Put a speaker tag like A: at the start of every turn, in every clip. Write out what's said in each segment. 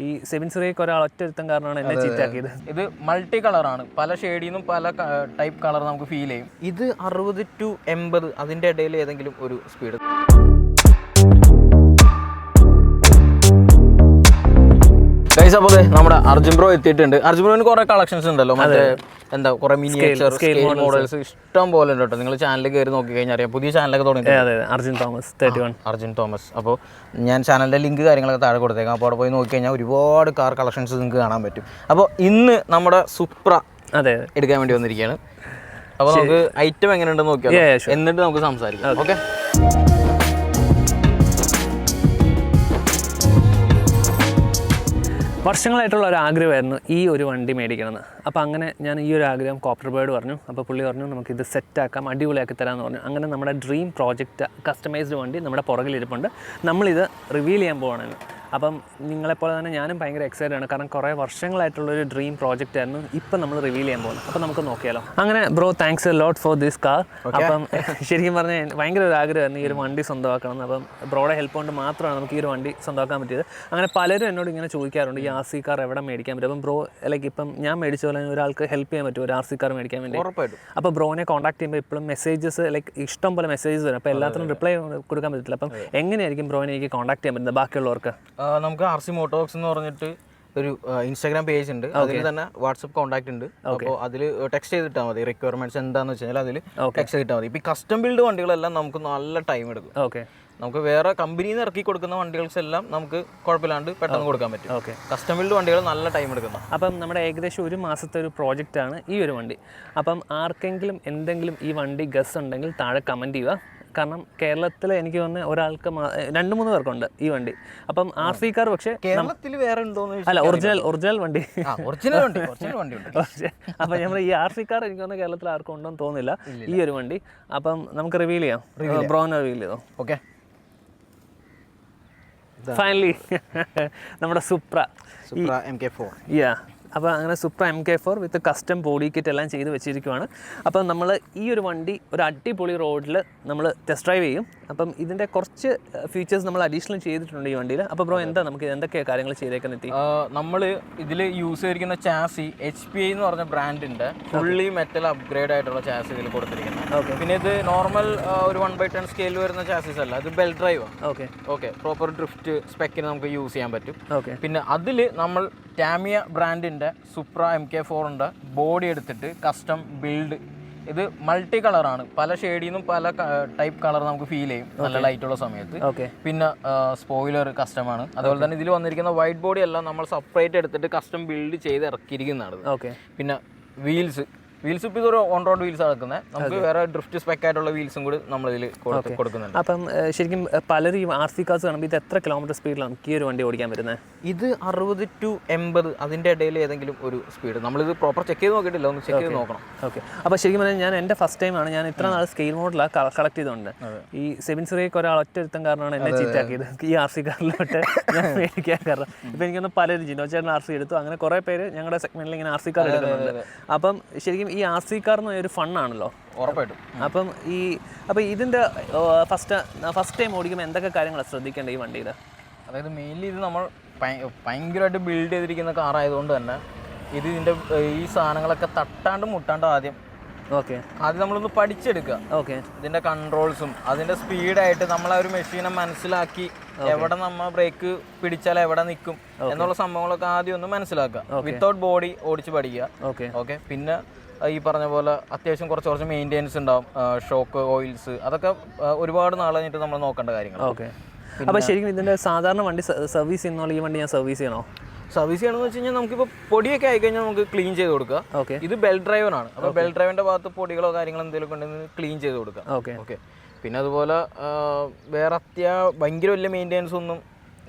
A: ഈ 7 സീരീസ് ഒരാൾ ഒറ്റൊരുത്തം കാരണമാണ് എന്നെ ചീത്തയാക്കിയത്.
B: ഇത് മൾട്ടി കളറാണ്, പല ഷെയ്ഡിന്നും പല ടൈപ്പ് കളർ നമുക്ക് ഫീൽ ചെയ്യും. ഇത് 60 to 80 അതിൻ്റെ ഇടയിൽ ഏതെങ്കിലും ഒരു സ്പീഡ്. ഗൈസ്, അപ്പോൾ നമ്മുടെ അർജുൻ ബ്രോ എത്തിയിട്ടുണ്ട്. അർജുൻ ബ്രോന് കുറെ കളക്ഷൻസ് ഉണ്ടല്ലോ, മറ്റേ എന്താ കുറെ മിനിയേച്ചർ സ്കെയിൽ മോഡൽസ് ഇഷ്ടം പോലെ ഉണ്ട് കേട്ടോ. നിങ്ങൾ ചാനലിൽ കയറി നോക്കി കഴിഞ്ഞാൽ അറിയാം, പുതിയ ചാനലൊക്കെ തുടങ്ങി.
A: അർജുൻ തോമസ് 31.
B: അർജുൻ തോമസ്. അപ്പോൾ ഞാൻ ചാനലിൻ്റെ ലിങ്ക് കാര്യങ്ങളൊക്കെ താഴെ കൊടുത്തേക്കാം. അപ്പോൾ അവിടെ പോയി നോക്കി കഴിഞ്ഞാൽ ഒരുപാട് കാർ കളക്ഷൻസ് നിങ്ങൾക്ക് കാണാൻ പറ്റും. അപ്പോൾ ഇന്ന് നമ്മുടെ സുപ്ര എടുക്കാൻ വേണ്ടി വന്നിരിക്കുകയാണ്. അപ്പോൾ നമുക്ക് ഐറ്റം എങ്ങനെയുണ്ടെന്ന് നോക്കിയാൽ എന്നിട്ട് നമുക്ക് സംസാരിക്കാം. ഓക്കെ.
A: വർഷങ്ങളായിട്ടുള്ള ഒരു ആഗ്രഹമായിരുന്നു ഈ ഒരു വണ്ടി മേടിക്കണമെന്ന്. അപ്പോൾ അങ്ങനെ ഞാൻ ഈ ഒരു ആഗ്രഹം കോപ്പർ ബേർഡ് പറഞ്ഞു. അപ്പോൾ പുള്ളി പറഞ്ഞു നമുക്കിത് സെറ്റാക്കാം, അടിപൊളിയാക്കി തരാമെന്ന് പറഞ്ഞു. അങ്ങനെ നമ്മുടെ ഡ്രീം പ്രോജക്റ്റ് കസ്റ്റമൈസ്ഡ് വണ്ടി നമ്മുടെ പുറകിലിരിപ്പുണ്ട്. നമ്മളിത് റിവീൽ ചെയ്യാൻ പോവാണ്. അപ്പം നിങ്ങളെപ്പോലെ തന്നെ ഞാനും ഭയങ്കര എക്സൈറ്റഡ് ആണ്, കാരണം കുറേ വർഷങ്ങളായിട്ടുള്ളൊരു ഡ്രീം പ്രോജക്റ്റ് ആയിരുന്നു. ഇപ്പം നമ്മൾ റിവീൽ ചെയ്യാൻ പോകുന്നത്. അപ്പോൾ നമുക്ക് നോക്കിയാലോ. അങ്ങനെ bro, thanks a lot for this car. അപ്പം ശരിക്കും പറഞ്ഞാൽ ഭയങ്കര ഒരു ആഗ്രഹമായിരുന്നു ഈ ഒരു വണ്ടി സ്വന്തമാക്കണം. അപ്പം ബ്രോയുടെ ഹെൽപ്പ് കൊണ്ട് മാത്രമാണ് നമുക്ക് ഈ ഒരു വണ്ടി സ്വന്തമാക്കാൻ പറ്റിയത്. അങ്ങനെ പലരും എന്നോട് ഇങ്ങനെ ചോദിക്കാറുണ്ട് ഈ RC കാർ എവിടെ മേടിക്കാൻ പറ്റും. അപ്പം ബ്രോ ലൈക്ക് ഇപ്പം ഞാൻ മേടിച്ച പോലെ ഒരാൾക്ക് ഹെൽപ്പ് ചെയ്യാൻ പറ്റും ഒരു RC കാർ മേടിക്കാൻ വേണ്ടി. അപ്പോൾ ബ്രോനെ കോൺടാക്ട് ചെയ്യുമ്പോൾ ഇപ്പോഴും മെസ്സേജസ് ലൈക്ക് ഇഷ്ടം പോലെ മെസ്സേജസ് വരും. അപ്പോൾ എല്ലാത്തിനും റിപ്ലൈ കൊടുക്കാൻ പറ്റില്ല. അപ്പം എങ്ങനെയായിരിക്കും ബ്രോനെ എനിക്ക് കോൺടാക്ട് ചെയ്യാൻ പറ്റുന്നത് ബാക്കിയുള്ളവർക്ക്?
B: നമുക്ക് RC മോട്ടോർസ് എന്ന് പറഞ്ഞിട്ട് ഒരു ഇൻസ്റ്റാഗ്രാം പേജ് ഉണ്ട്, അതിൽ തന്നെ വാട്സപ്പ് കോൺടാക്ട് ഉണ്ട്. അപ്പോൾ അതിൽ ടെക്സ്റ്റ് ചെയ്തിട്ടാൽ മതി റിക്വയർമെന്റ്സ് എന്താണെന്ന് വെച്ച് കഴിഞ്ഞാൽ അതിൽ ടെക്സ്റ്റ് ചെയ്തിട്ടാൽ മതി. ഇപ്പോൾ ഈ കസ്റ്റം ബിൽഡ് വണ്ടികളെല്ലാം നമുക്ക് നല്ല ടൈം എടുക്കും.
A: ഓക്കെ.
B: നമുക്ക് വേറെ കമ്പനിയിൽ നിന്ന് ഇറക്കി കൊടുക്കുന്ന വണ്ടികൾക്കെല്ലാം നമുക്ക് കുഴപ്പമില്ലാണ്ട് പെട്ടെന്ന് കൊടുക്കാൻ പറ്റും. ഓക്കെ. കസ്റ്റം ബിൽഡ് വണ്ടികൾ നല്ല ടൈം എടുക്കുന്നു.
A: അപ്പം നമ്മുടെ ഏകദേശം ഒരു മാസത്തെ ഒരു പ്രോജക്റ്റാണ് ഈ ഒരു വണ്ടി. അപ്പം ആർക്കെങ്കിലും എന്തെങ്കിലും ഈ വണ്ടി ഗസ് ഉണ്ടെങ്കിൽ താഴെ കമൻറ്റ് ചെയ്യുക. കാരണം കേരളത്തിൽ എനിക്ക് തോന്നുന്നത് ഒരാൾക്ക് 2-3 പേർക്കുണ്ട് ഈ വണ്ടി. അപ്പം RC കാർ പക്ഷേ
B: കേരളത്തിൽ വേറെ ഉണ്ടോന്ന്
A: അല്ല, ഒറിജിനൽ വണ്ടി. അപ്പം നമ്മൾ ഈ RC കാർ എനിക്ക് തോന്നുന്നത് കേരളത്തിൽ ആർക്കും ഉണ്ടോന്ന് തോന്നുന്നില്ല ഈ ഒരു വണ്ടി. അപ്പം നമുക്ക് റിവീൽ ചെയ്യാം. ബ്രോനെ റിവീൽ ചെയ്തോ.
B: ഓക്കെ.
A: ഫൈനലി നമ്മുടെ സുപ്ര
B: MK4.
A: അപ്പോൾ അങ്ങനെ സുപ്ര MK4 വിത്ത് കസ്റ്റം ബോഡി കിറ്റ് എല്ലാം ചെയ്ത് വെച്ചിരിക്കുവാണ്. അപ്പം നമ്മൾ ഈ ഒരു വണ്ടി ഒരു അടിപൊളി റോഡിൽ നമ്മൾ ടെസ്റ്റ് ഡ്രൈവ് ചെയ്യും. അപ്പം ഇതിൻ്റെ കുറച്ച് ഫീച്ചേഴ്സ് നമ്മൾ അഡീഷണൽ ചെയ്തിട്ടുണ്ട് ഈ വണ്ടിയിൽ. അപ്പോൾ ബ്രോ എന്താ നമുക്ക് എന്തൊക്കെ കാര്യങ്ങൾ ചെയ്തേക്കെത്തി?
B: നമ്മൾ ഇതിൽ യൂസ് ചെയ്തിരിക്കുന്ന ചാസി HPI എന്ന് പറഞ്ഞ ബ്രാൻഡിൻ്റെ ഫുള്ളി മെറ്റൽ അപ്ഗ്രേഡ് ആയിട്ടുള്ള ചാസി ഇതിൽ കൊടുത്തിരിക്കുന്നത്. പിന്നെ ഇത് നോർമൽ ഒരു 1/10 സ്കെയിൽ വരുന്ന ചാസീസ് അല്ല, ഇത് belt drive. Okay. Proper drift സ്പെക്കിന് നമുക്ക് യൂസ് ചെയ്യാൻ പറ്റും. പിന്നെ അതിൽ നമ്മൾ ടാമിയ ബ്രാൻഡിൻ്റെ സുപ്ര MK4 ബോഡി എടുത്തിട്ട് കസ്റ്റം ബിൽഡ്. ഇത് മൾട്ടി കളറാണ്, പല ഷെയ്ഡിന്നും പല ടൈപ്പ് കളർ നമുക്ക് ഫീൽ ചെയ്യും നല്ല ലൈറ്റുള്ള സമയത്ത്. പിന്നെ സ്പോയിലർ കസ്റ്റമാണ്. അതുപോലെ തന്നെ ഇതിൽ വന്നിരിക്കുന്ന വൈറ്റ് ബോഡി എല്ലാം നമ്മൾ സെപ്പറേറ്റ് എടുത്തിട്ട് കസ്റ്റം ബിൽഡ് ചെയ്ത് ഇറക്കിയിരിക്കുന്നതാണ്. പിന്നെ വീൽസ് ഇപ്പോൾ ഇതൊരു ഓൺ റോഡ് വീൽസ് നടക്കുന്നത്. നമുക്ക് വേറെ ഡ്രിഫ്റ്റ് സ്പെക്ക് ആയിട്ടുള്ള വീൽസും കൂടി നമ്മളിതിൽ കൊടുക്കുന്നുണ്ട്.
A: അപ്പം ശരിക്കും പലരും ഈ RC കാർസ് കാണുമ്പോൾ ഇത് എത്ര കിലോമീറ്റർ സ്പീഡിലാണ് ഈ ഒരു വണ്ടി ഓടിക്കാൻ വരുന്നത്?
B: ഇത് 60 to 80 അതിൻ്റെ ഇടയിൽ ഏതെങ്കിലും ഒരു സ്പീഡ്. നമ്മളിത് പ്രോപ്പർ ചെക്ക് ചെയ്ത് നോക്കിയിട്ടില്ല, ഒന്ന് ചെക്ക് ചെയ്ത് നോക്കണം.
A: ഓക്കെ. അപ്പോൾ ശരിക്കും പറഞ്ഞാൽ ഞാൻ എൻ്റെ ഫസ്റ്റ് ടൈമാണ് ഞാൻ ഇത്ര നാൾ സ്കെയിൽ മോഡലാണ് കളക്ട് ചെയ്തുകൊണ്ട്. ഈ 7 സീരീസ് ഒരാൾ ഒറ്റൊരുത്തം കാരണമാണ് എന്നെ ചീത്തയാക്കിയത് ഈ RC കാറിലോട്ട് ഞാൻ മേടിക്കാൻ കാരണം. ഇപ്പം എനിക്കൊന്ന് പലരും ജിനോച്ചേട്ടൻ RC എടുത്തു, അങ്ങനെ കുറേ പേര് ഞങ്ങളുടെ സെഗ്മെന്റിൽ ഇങ്ങനെ RC കാർ എടുക്കുന്നുണ്ട്. അപ്പം ശരിക്കും ഈ RC കാർ എന്ന് ഒരു ഫണ്ണാണല്ലോ.
B: ഉറപ്പായിട്ടും.
A: അപ്പം ഇതിൻ്റെ ഫസ്റ്റ് ടൈം ഓടിക്കുമ്പോൾ എന്തൊക്കെ കാര്യങ്ങളാണ് ശ്രദ്ധിക്കേണ്ടത് ഈ വണ്ടിയിൽ?
B: അതായത് മെയിൻലി ഇത് നമ്മൾ ഭയങ്കരമായിട്ട് ബിൽഡ് ചെയ്തിരിക്കുന്ന കാറായതുകൊണ്ട് തന്നെ ഇതിൻ്റെ ഈ സാധനങ്ങളൊക്കെ തട്ടാണ്ട് മുട്ടാണ്ട് ആദ്യം നമ്മളൊന്ന് പഠിച്ചെടുക്കുക. ഇതിൻ്റെ കൺട്രോൾസും അതിൻ്റെ സ്പീഡായിട്ട് നമ്മളെ ഒരു മെഷീനെ മനസ്സിലാക്കി എവിടെ നമ്മൾ ബ്രേക്ക് പിടിച്ചാൽ എവിടെ നിൽക്കും എന്നുള്ള സംഭവങ്ങളൊക്കെ ആദ്യം ഒന്ന് മനസ്സിലാക്കുക. വിത്തൗട്ട് ബോഡി ഓടിച്ച് പഠിക്കുക. ഓക്കെ. പിന്നെ ഈ പറഞ്ഞ പോലെ അത്യാവശ്യം കുറച്ച് മെയിൻ്റെനൻസ് ഉണ്ടാവും, ഷോക്ക് ഓയിൽസ്, അതൊക്കെ ഒരുപാട് നാൾ കഴിഞ്ഞിട്ട് നമ്മൾ നോക്കേണ്ട കാര്യങ്ങൾ.
A: അപ്പോൾ ശരിക്കും ഇതിൻ്റെ സാധാരണ വണ്ടി സർവീസ് ചെയ്യുന്ന ഈ വണ്ടി ഞാൻ സർവീസ് ചെയ്യണോ?
B: സർവീസ് ചെയ്യണമെന്ന് വെച്ച് കഴിഞ്ഞാൽ നമുക്കിപ്പോൾ പൊടിയൊക്കെ ആയിക്കഴിഞ്ഞാൽ നമുക്ക് ക്ലീൻ ചെയ്ത് കൊടുക്കുക. ഇത് ബെൽറ്റ് ഡ്രൈവറാണ്. അപ്പോൾ ബെൽറ്റ് ഡ്രൈവിൻ്റെ ഭാഗത്ത് പൊടികളോ കാര്യങ്ങളോ എന്തെങ്കിലും ഉണ്ടെങ്കിൽ ക്ലീൻ ചെയ്ത് കൊടുക്കുക. ഓക്കെ. പിന്നെ അതുപോലെ വേറെ ഭയങ്കര വലിയ മെയിൻ്റെനൻസ് ഒന്നും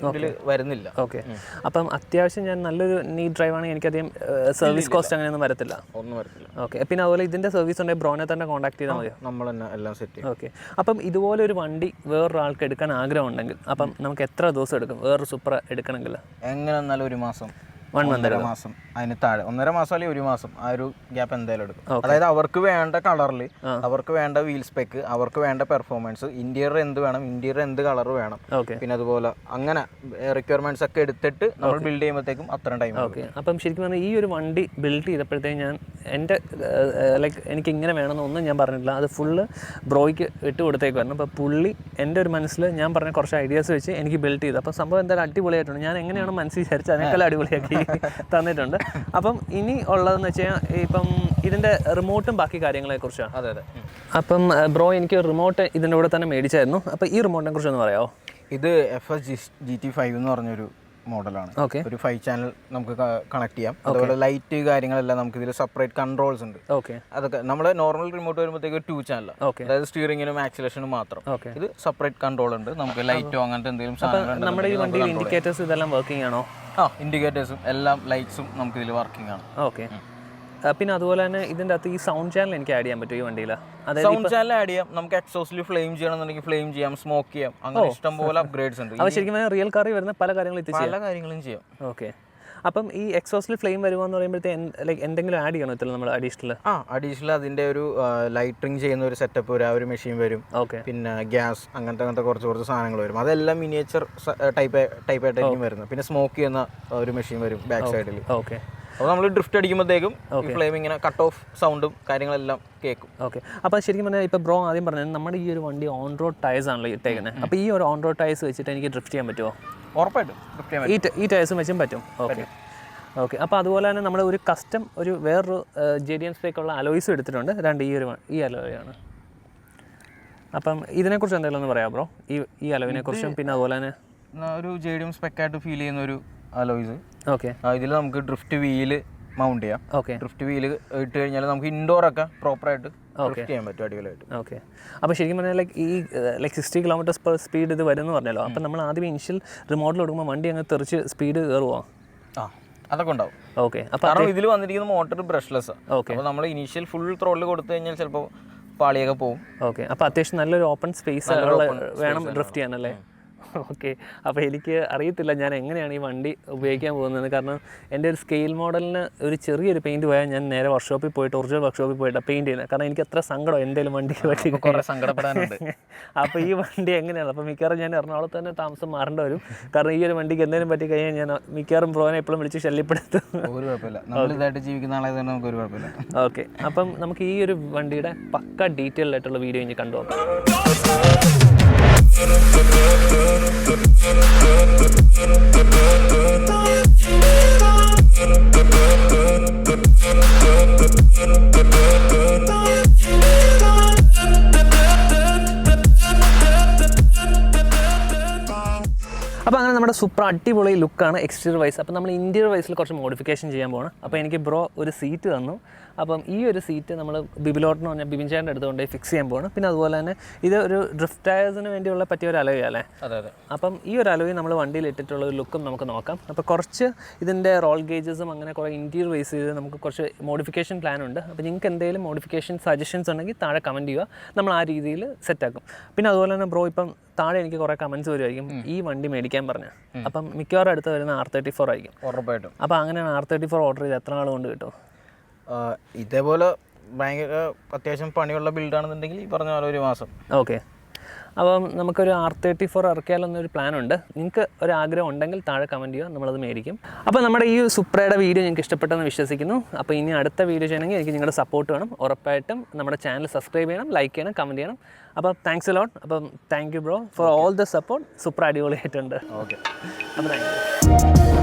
B: വരുന്നില്ല.
A: ഓക്കെ. അപ്പം അത്യാവശ്യം ഞാൻ നല്ലൊരു നീറ്റ് ഡ്രൈവാണെങ്കിൽ എനിക്കധികം സർവീസ് കോസ്റ്റ് അങ്ങനെയൊന്നും വരത്തില്ല. ഓക്കെ. പിന്നെ അതുപോലെ ഇതിൻ്റെ സർവീസ് ഉണ്ടെങ്കിൽ ബ്രോനെ തന്നെ കോൺടാക്ട് ചെയ്താൽ മതി,
B: നമ്മൾ തന്നെ എല്ലാം സെറ്റ് ചെയ്യും.
A: ഓക്കെ. അപ്പം ഇതുപോലെ ഒരു വണ്ടി വേറൊരാൾക്ക് എടുക്കാൻ ആഗ്രഹം ഉണ്ടെങ്കിൽ അപ്പം നമുക്ക് എത്ര ദിവസം എടുക്കും വേറൊരു സുപ്ര എടുക്കണമെങ്കിൽ?
B: എങ്ങനെ എന്നാലും ഒരു മാസം 1.5 മാസം അതിന് താഴെ 1.5 മാസം അല്ലെങ്കിൽ 1 മാസം ആ ഒരു ഗ്യാപ്പ് എന്തായാലും എടുക്കും. അതായത് അവർക്ക് വേണ്ട കളറിൽ, അവർക്ക് വേണ്ട വീൽ സ്പെക്ക്, അവർക്ക് വേണ്ട പെർഫോമൻസ്, ഇന്റീരിയർ എന്ത് വേണം, ഇന്റീരിയർ എന്ത് കളർ വേണം, പിന്നെ അതുപോലെ അങ്ങനെ റിക്വയർമെന്റ്സ് ഒക്കെ എടുത്തിട്ട് നമ്മൾ ബിൽഡ് ചെയ്യുമ്പോഴത്തേക്കും അത്രയും ടൈം.
A: ഓക്കെ. അപ്പം ശരിക്കും പറഞ്ഞാൽ ഈ ഒരു വണ്ടി ബിൽഡ് ചെയ്തപ്പോഴത്തേക്കും ഞാൻ എൻ്റെ ലൈക്ക് എനിക്ക് ഇങ്ങനെ വേണമെന്നൊന്നും ഞാൻ പറഞ്ഞിട്ടില്ല. അത് ഫുള്ള് ബ്രോയ്ക്ക് ഇട്ട് കൊടുത്തേക്കുമായിരുന്നു. അപ്പോൾ പുള്ളി എൻ്റെ ഒരു മനസ്സിൽ ഞാൻ പറഞ്ഞ കുറച്ച് ഐഡിയാസ് വെച്ച് എനിക്ക് ബിൽഡ് ചെയ്തു. അപ്പോൾ സംഭവം എന്തായാലും അടിപൊളിയായിട്ടുണ്ട്. ഞാൻ എങ്ങനെയാണ് മനസ്സിൽ വിചാരിച്ചത് അതിനേക്കാൾ അടിപൊളിയാക്കി തന്നിട്ടുണ്ട്. അപ്പം ഇനി ഉള്ളതെന്ന് വെച്ച് കഴിഞ്ഞാൽ ഇപ്പം ഇതിൻ്റെ റിമോട്ടും ബാക്കി കാര്യങ്ങളെക്കുറിച്ചാണ്.
B: അതെ അതെ.
A: അപ്പം ബ്രോ എനിക്ക് റിമോട്ട് ഇതിൻ്റെ കൂടെ തന്നെ മേടിച്ചായിരുന്നു. അപ്പോൾ ഈ റിമോട്ടിനെ കുറിച്ച് ഒന്ന് പറയാമോ?
B: ഇത് FS-GT5 എന്ന് പറഞ്ഞൊരു മോഡലാണ്.
A: ഓക്കെ.
B: ഒരു 5 ചാനൽ നമുക്ക് കണക്ട് ചെയ്യാം. അതുപോലെ ലൈറ്റ് കാര്യങ്ങളെല്ലാം നമുക്ക് ഇതിൽ സെപ്പറേറ്റ് കൺട്രോൾസ് ഉണ്ട്.
A: ഓക്കെ.
B: അതൊക്കെ നമ്മുടെ നോർമൽ റിമോട്ട് വരുമ്പോഴത്തേക്ക് 2 ചാനലാണ്.
A: ഓക്കെ.
B: അതായത് സ്റ്റിയറിംഗിനും ആക്സിലേഷനും മാത്രം.
A: ഓക്കെ.
B: ഇത് സെപ്പറേറ്റ് കൺട്രോൾ ഉണ്ട്. നമുക്ക് ലൈറ്റോ അങ്ങനത്തെ എന്തെങ്കിലും സാധനങ്ങൾ
A: നമ്മുടെ ഈ വണ്ടിയിൽ ഇൻഡിക്കേറ്റേഴ്സ് ഇതെല്ലാം വർക്കിംഗ് ആണോ?
B: ഇൻഡിക്കേറ്റേഴ്സും എല്ലാം ലൈറ്റ്സും നമുക്ക് ഇതിൽ വർക്കിംഗ് ആണ്.
A: ഓക്കെ. പിന്നെ അതുപോലെ തന്നെ ഇതിൻ്റെ അകത്ത് ഈ സൗണ്ട് ചാനൽ എനിക്ക് ആഡ് ചെയ്യാൻ പറ്റും ഈ വണ്ടിയിൽ?
B: സൗണ്ട് ചാനൽ ആഡ് ചെയ്യാം. നമുക്ക് എക്സോസ്റ്റിൽ ഫ്ലെയിം ചെയ്യണമെന്നുണ്ടെങ്കിൽ ഫ്ലെയിം ചെയ്യാം, സ്മോക്ക് ചെയ്യാം, അങ്ങനെ ഇഷ്ടംപോലെ അപ്ഗ്രേഡ്സ് ഉണ്ട്.
A: അത് ശരിക്കും റിയൽ കാറിൽ വരുന്ന പല കാര്യങ്ങളും
B: ചെയ്യാം.
A: ഓക്കെ. അപ്പം ഈ എക്സോസ്റ്റിൽ ഫ്ലെയിം വരുവാന്ന് പറയുമ്പോഴത്തേക്ക് ലൈക്ക് എന്തെങ്കിലും ആഡ് ചെയ്യണോ ഇതിൽ നമ്മൾ അഡീഷണൽ?
B: അഡീഷണൽ അതിൻ്റെ ഒരു ലൈറ്റിംഗ് ചെയ്യുന്ന ഒരു സെറ്റപ്പ് വരും, ആ ഒരു മെഷീൻ വരും.
A: ഓക്കെ.
B: പിന്നെ ഗ്യാസ് അങ്ങനത്തെ കുറച്ച് സാധനങ്ങൾ വരും. അതെല്ലാം മിനിയേച്ചർ ടൈപ്പായിട്ടായിരിക്കും വരുന്നത്. പിന്നെ സ്മോക്ക് ചെയ്യുന്ന ഒരു മെഷീൻ വരും ബാക്ക് സൈഡിൽ.
A: ഓക്കെ.
B: അപ്പോൾ നമ്മൾ ഡ്രിഫ്റ്റ് അടിക്കുമ്പോഴത്തേക്കും ഫ്ലെയിം ഇങ്ങനെ കട്ട് ഓഫ് സൗണ്ടും കാര്യങ്ങളെല്ലാം കേൾക്കും.
A: ഓക്കെ. അപ്പോൾ ശരിക്കും പറഞ്ഞാൽ ഇപ്പോൾ ബ്രോ ആദ്യം പറഞ്ഞത് നമ്മുടെ ഈ ഒരു വണ്ടി ഓൺ റോഡ് ടയേഴ്സ് ആണല്ലോ ഇട്ടേക്കുന്നത്. അപ്പോൾ ഈ ഒരു ഓൺ റോഡ് ടയേഴ്സ് വെച്ചിട്ട് എനിക്ക് ഡ്രിഫ്റ്റ് ചെയ്യാൻ പറ്റുമോ?
B: ഉറപ്പായിട്ടും ഡ്രിഫ്റ്റ് ചെയ്യാൻ പറ്റും.
A: ഈ ടയേഴ്സും വെച്ചും പറ്റും. ഓക്കെ. ഓക്കെ. അപ്പോൾ അതുപോലെ തന്നെ നമ്മൾ ഒരു കസ്റ്റം ഒരു വേറൊരു JDM സ്പെക്കുള്ള അലോയ്സും എടുത്തിട്ടുണ്ട്. ഈ അലോയാണ്. അപ്പം ഇതിനെക്കുറിച്ച് എന്തെങ്കിലും ഒന്ന് പറയാം ബ്രോ, ഈ അലോയിനെ കുറിച്ചും? പിന്നെ അതുപോലെ തന്നെ
B: ഒരു JDM സ്പെക്കായിട്ട് ഫീൽ ചെയ്യുന്ന ഒരു അലോയ്സ്.
A: ഓക്കെ.
B: ഇതിൽ നമുക്ക് ഡ്രിഫ്റ്റ് വീല് മൗണ്ട് ചെയ്യാം.
A: ഓക്കെ.
B: ഡ്രിഫ്റ്റ് വീല് ഇട്ട് കഴിഞ്ഞാൽ നമുക്ക് ഇൻഡോറൊക്കെ പ്രോപ്പറായിട്ട് ഡ്രിഫ്റ്റ് ചെയ്യാൻ പറ്റും അടിപൊളിയായിട്ട്.
A: ഓക്കെ. അപ്പോൾ ശരിക്കും പറഞ്ഞാൽ ലൈക്ക് 60 km/s ഇത് വരുമെന്ന് പറഞ്ഞല്ലോ. അപ്പം നമ്മൾ ആദ്യം ഇനിഷ്യൽ റിമോട്ടിൽ കൊടുക്കുമ്പോൾ വണ്ടി അങ്ങ് തെറിച്ച് സ്പീഡ് കയറുമോ?
B: അതൊക്കെ ഉണ്ടാവും.
A: ഓക്കെ.
B: കാരണം ഇതിൽ വന്നിരിക്കുന്ന മോട്ടർ ബ്രഷ്ലെസ്. ഓക്കെ. അപ്പോൾ നമ്മൾ ഇനീഷ്യൽ ഫുൾ ത്രോട്ടിൽ കൊടുത്തു കഴിഞ്ഞാൽ ചിലപ്പോൾ പാളിയൊക്കെ പോകും.
A: ഓക്കെ. അപ്പോൾ അത്യാവശ്യം നല്ലൊരു ഓപ്പൺ സ്പേസ് വേണം ഡ്രിഫ്റ്റ് ചെയ്യാനല്ലേ? ഓക്കെ. അപ്പോൾ എനിക്ക് അറിയത്തില്ല ഞാൻ എങ്ങനെയാണ് ഈ വണ്ടി ഉപയോഗിക്കാൻ പോകുന്നത്. കാരണം എൻ്റെ ഒരു സ്കെയിൽ മോഡലിന് ഒരു ചെറിയൊരു പെയിൻറ്റ് പോയാൽ ഞാൻ നേരെ വർക്ക്ഷോപ്പിൽ പോയിട്ട് ഒറിജിനൽ വർക്ക്ഷോപ്പിൽ പോയിട്ട് പെയിൻറ്റ് ചെയ്യുന്നത്. കാരണം എനിക്ക് അത്ര സങ്കടം എന്തെങ്കിലും വണ്ടിക്ക് പറ്റി
B: കുറേ സങ്കടപ്പെടാനുണ്ട്.
A: അപ്പോൾ ഈ വണ്ടി എങ്ങനെയാണ്? അപ്പോൾ മിക്കവാറും ഞാൻ എറണാകുളത്ത് തന്നെ താമസം മാറേണ്ടി വരും. കാരണം ഈ ഒരു വണ്ടിക്ക് എന്തെങ്കിലും പറ്റി കഴിഞ്ഞാൽ ഞാൻ മിക്കവാറും ബ്രോനെ എപ്പോഴും വിളിച്ച് ശല്യപ്പെടുത്തും.
B: ഒരു കുഴപ്പമില്ല, നമ്മൾ ഇതായിട്ട് ജീവിക്കുന്ന ആളെ തന്നെ നമുക്ക് ഒരു കുഴപ്പമില്ല.
A: ഓക്കെ. അപ്പം നമുക്ക് ഈ ഒരു വണ്ടിയുടെ പക്ക ഡീറ്റെയിൽ ആയിട്ടുള്ള വീഡിയോ ഇനി കണ്ടു നോക്കാം. അപ്പോൾ അങ്ങനെ നമ്മുടെ സൂപ്പർ അടിപൊളി ലുക്കാണ് എക്സ്റ്റീരിയർ വൈസ്. അപ്പോൾ നമ്മൾ ഇൻറ്റീരിയർ വൈസിൽ കുറച്ച് മോഡിഫിക്കേഷൻ ചെയ്യാൻ പോകണം. അപ്പോൾ എനിക്ക് ബ്രോ ഒരു സീറ്റ് തന്നു. അപ്പം ഈ ഒരു സീറ്റ് നമ്മൾ ബിബിലോട്ടെന്ന് പറഞ്ഞാൽ ബിബിൻ ചേട്ടൻ്റെ അടുത്തുകൊണ്ട് ഫിക്സ് ചെയ്യാൻ പോകണം. പിന്നെ അതുപോലെ തന്നെ ഇത് ഒരു ഡ്രിഫ്റ്റ് ടയേഴ്സിന് വേണ്ടിയുള്ള പറ്റിയ ഒരു അലോയ് അല്ലേ?
B: അതെ.
A: അപ്പം ഈ ഒരു അലോയ് നമ്മൾ വണ്ടിയിൽ ഇട്ടിട്ടുള്ള ഒരു ലുക്കും നമുക്ക് നോക്കാം. അപ്പോൾ കുറച്ച് ഇതിൻ്റെ റോൾ ഗേജസും അങ്ങനെ കുറേ ഇൻറ്റീരിയർ വൈസ് ചെയ്ത് നമുക്ക് കുറച്ച് മോഡിഫിക്കേഷൻ പ്ലാൻ ഉണ്ട്. അപ്പോൾ നിങ്ങൾക്ക് എന്തെങ്കിലും മോഡിഫിക്കേഷൻ സജഷൻസ് ഉണ്ടെങ്കിൽ താഴെ കമൻറ്റ് ചെയ്യുക, നമ്മൾ ആ രീതിയിൽ സെറ്റാക്കും. പിന്നെ അതുപോലെ തന്നെ ബ്രോ ഇപ്പം താഴെ എനിക്ക് കുറേ കമൻറ്റ്സ് വരുമായിരിക്കും ഈ വണ്ടി മേടിക്കാൻ പറഞ്ഞ്. അപ്പം മിക്കവാറും അടുത്ത് വരുന്ന R34 ആയിരിക്കും
B: ഉറപ്പായിട്ടും.
A: അപ്പോൾ അങ്ങനെയാണ് R34 ഓർഡർ ചെയ്ത് എത്ര നാൾ കൊണ്ട് കിട്ടും?
B: ഇതേപോലെ ഭയങ്കര അത്യാവശ്യം പണിയുള്ള ബിൽഡാണെന്നുണ്ടെങ്കിൽ ഈ പറഞ്ഞ പോലെ 1 മാസം.
A: ഓക്കെ. അപ്പം നമുക്കൊരു R34 ഇറക്കിയാലൊന്നൊരു പ്ലാനുണ്ട്. നിങ്ങൾക്ക് ഒരു ആഗ്രഹം ഉണ്ടെങ്കിൽ താഴെ കമൻറ്റ് ചെയ്യുക, നമ്മളത് മേടിക്കും. അപ്പോൾ നമ്മുടെ ഈ സുപ്രയുടെ വീഡിയോ നിങ്ങൾക്ക് ഇഷ്ടപ്പെട്ടെന്ന് വിശ്വസിക്കുന്നു. അപ്പോൾ ഇനി അടുത്ത വീഡിയോ ചെയ്യണമെങ്കിൽ എനിക്ക് നിങ്ങളുടെ സപ്പോർട്ട് വേണം. ഉറപ്പായിട്ടും നമ്മുടെ ചാനൽ സബ്സ്ക്രൈബ് ചെയ്യണം, ലൈക്ക് ചെയ്യണം, കമൻറ്റ് ചെയ്യണം. അപ്പോൾ താങ്ക്സ് എ ലോട്ട്. അപ്പം thank you bro for all the support. Supra അടിപൊളിയായിട്ടുണ്ട്.
B: ഓക്കെ.
A: അപ്പോൾ താങ്ക് യു.